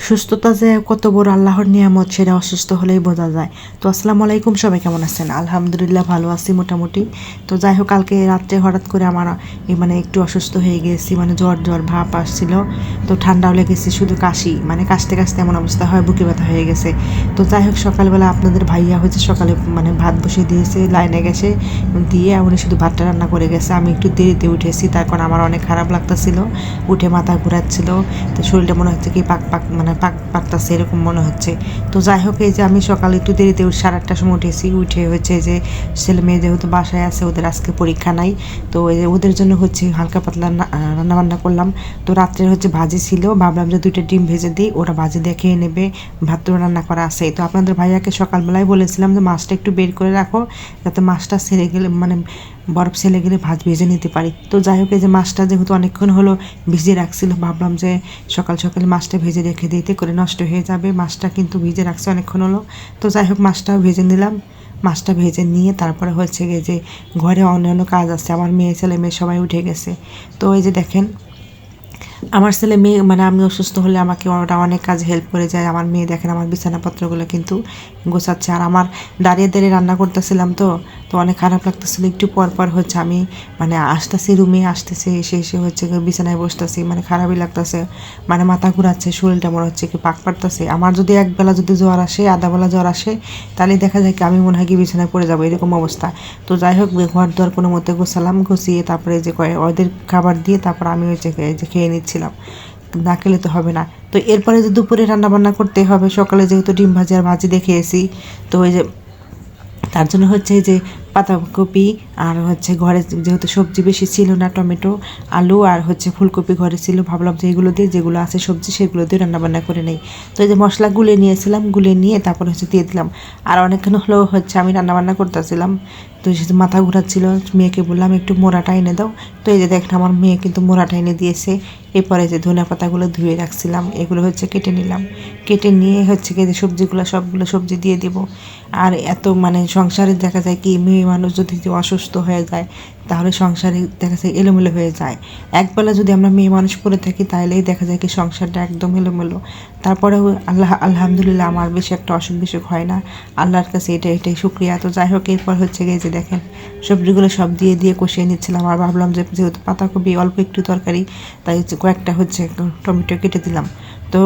সুস্থতা যে কত বড় আল্লাহর নিয়ামত সেটা অসুস্থ হলেই বোঝা যায়। তো আসসালামু আলাইকুম, সবাই কেমন আছেন? আলহামদুলিল্লাহ ভালো আছি মোটামুটি। তো যাই হোক, কালকে রাত্রে হঠাৎ করে আমার একটু অসুস্থ হয়ে গেছি, জ্বর জ্বর ভাব আসছিল। তো ঠান্ডাও লেগেছে, শুধু কাশি, কাশতে কাশতে এমন অবস্থা হয়, বুকে ব্যথা হয়ে গেছে। তো যাই হোক, সকালবেলা আপনাদের ভাইয়া হচ্ছে সকালে ভাত বসিয়ে দিয়েছে লাইনে গেছে, দিয়ে উনি শুধু ভাতটা রান্না করে গেছে। আমি একটু দেরিতে উঠেছি, তার কারণ আমার অনেক খারাপ লাগতেছিল, উঠে মাথা ঘোরাচ্ছিল। তো শরীরটা মনে হচ্ছে কি পাক পাক পাকতাছে এরকম মনে হচ্ছে। তো যাই হোক, এই যে আমি সকালে একটু দেরিতে 8:30টার সময় উঠেছি। উঠে হচ্ছে যে ছেলে মেয়ে যেহেতু বাসায় আছে, ওদের আজকে পরীক্ষা নাই, তো এই যে ওদের জন্য হচ্ছে হালকা পাতলা রান্নাবান্না করলাম। তো রাত্রে হচ্ছে ভাজি ছিল, ভাবলাম যে 2টা ডিম ভেজে দিই, ওরা ভাজি দিয়ে খেয়ে নেবে, ভাত তো রান্না করা আছে। তো আপনাদের ভাইয়াকে সকালবেলায় বলেছিলাম যে মাছটা একটু বের করে রাখো, যাতে মাছটা ছেড়ে গেলে বরফ ছেলে গেলে ভাত ভেজে নিতে পারি। তো যাই হোক, এই যে মাছটা যেহেতু অনেকক্ষণ হলো ভিজিয়ে রাখছিল, ভাবলাম যে সকাল সকালে মাছটা ভেজে রেখে দিতে করে নষ্ট হয়ে যাবে। মাছটা কিন্তু ভিজে রাখছে অনেকক্ষণ হলো। তো যাই হোক, মাছটাও ভেজে নিলাম। মাছটা ভেজে নিয়ে তারপরে হচ্ছে গিয়ে যে ঘরে অন্যান্য কাজ আছে, আমার মেয়ে ছেলে মেয়ে সবাই উঠে গেছে। তো এই যে দেখেন, আমার ছেলে মেয়ে আমি অসুস্থ হলে আমাকে ওরা অনেক কাজ হেল্প করে যায়। আমার মেয়ে দেখেন আমার বিছানাপত্রগুলো কিন্তু গোছাচ্ছে, আর আমার দাঁড়িয়ে দাঁড়িয়ে রান্না করতেছিলাম। তো তো অনেক খারাপ লাগতেছিল। একটু পর পর হচ্ছে আমি আসতেছি, রুমে আসতেছি, এসে এসে হচ্ছে বিছানায় বসতেছি, খারাপই লাগতেছে, মাথা ঘুরাচ্ছে, শরীরটা মনে হচ্ছে কি পাক পাড়তেছে। আমার যদি একবেলা যদি জ্বর আসে, আধাবেলা জ্বর আসে, তাহলে দেখা যায় কি আমি মনে হয় কি বিছানায় পড়ে যাবো, এরকম অবস্থা। তো যাই হোক, ঘর দোয়ার কোনো মতে গোছালাম, গুছিয়ে তারপরে যে ওদের খাবার দিয়ে তারপর আমি হচ্ছে যে খেয়ে নিচ্ছিলাম। না খেলে তো হবে না। তো এরপরে যে দুপুরে রান্না বান্না করতে হবে, সকালে যেহেতু ডিম ভাজি আর ভাজি দেখে এসি, তো ওই যে তার জন্য হচ্ছে যে পাতাকপি আর হচ্ছে ঘরে যেহেতু সবজি বেশি ছিল না, টমেটো আলু আর হচ্ছে ফুলকপি ঘরে ছিল, ভাবলাম যে এগুলো দিয়ে যেগুলো আছে সবজি সেগুলো দিয়ে রান্নাবান্না করে নেই। তো এই যে মশলা গুলে নিয়েছিলাম, গুলে নিয়ে তারপর হচ্ছে দিয়ে দিলাম। আর অনেকক্ষণ হলেও হচ্ছে আমি রান্নাবান্না করতেছিলাম। তো সে মাথা ঘুরাচ্ছিল, মেয়েকে বললাম একটু মোড়াটা এনে দাও। তো এই যে দেখেন আমার মেয়ে কিন্তু মোড়াটা এনে দিয়েছে। এরপরে যে ধনিয়া পাতাগুলো ধুয়ে রাখছিলাম, এগুলো হচ্ছে কেটে নিলাম। কেটে নিয়ে হচ্ছে কি যে সবজিগুলো সবগুলো সবজি দিয়ে দিব। আর এত সংসারে দেখা যায় কি, মেয়ে মানুষ যদি অসুস্থ হয়ে যায় তাহলে সংসারে দেখা যায় এলোমেলো হয়ে যায়। একবেলা যদি আমরা মেয়ে মানুষ পড়ে থাকি তাহলেই দেখা যায় কি সংসারটা একদম এলোমেলো। তারপরেও আলহামদুলিল্লাহ আমার বেশি একটা অসুখ বিসুখ হয় না, আল্লাহর কাছে এটাই শুক্রিয়া। তো যাই হোক, এরপর হচ্ছে গিয়ে যে দেখেন সবজিগুলো সব দিয়ে কষিয়ে নিচ্ছিলাম। আর ভাবলাম যে যেহেতু পাতাকপি অল্প একটু তরকারি, তাই কয়েকটা হচ্ছে টমেটো কেটে দিলাম। তো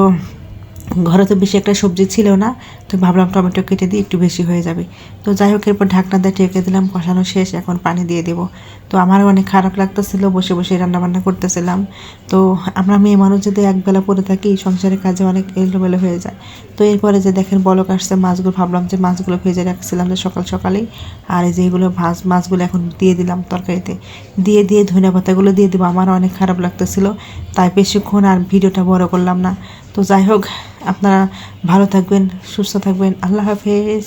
ঘরে তো বেশি একটা সবজি ছিল না, তো ভাবলাম টমেটো কেটে দিয়ে একটু বেশি হয়ে যাবে। তো যাই হোক, এরপর ঢাকনা দিয়ে ঢেকে দিলাম, কষানো শেষ, এখন পানি দিয়ে দেবো। তো আমারও অনেক খারাপ লাগতেছিল, বসে বসে রান্নাবান্না করতেছিলাম। তো আমরা মেয়ে মানুষ যদি একবেলা পড়ে থাকি, সংসারের কাজে অনেক এলোমেলো হয়ে যায়। তো এরপরে যে দেখেন বলক আসছে, মাছগুলো ভাবলাম যে মাছগুলো ভেজে রাখছিলাম যে সকালেই, আর এই যে এগুলো মাছগুলো এখন দিয়ে দিলাম তরকারিতে, দিয়ে ধনিয়া পাতাগুলো দিয়ে দেবো। আমারও অনেক খারাপ লাগতেছিল, তাই বেশিক্ষণ আর ভিডিওটা বড় করলাম না। তো যাই হোক, আপনারা ভালো থাকবেন, সুস্থ থাকবেন, আল্লাহ হাফেজ।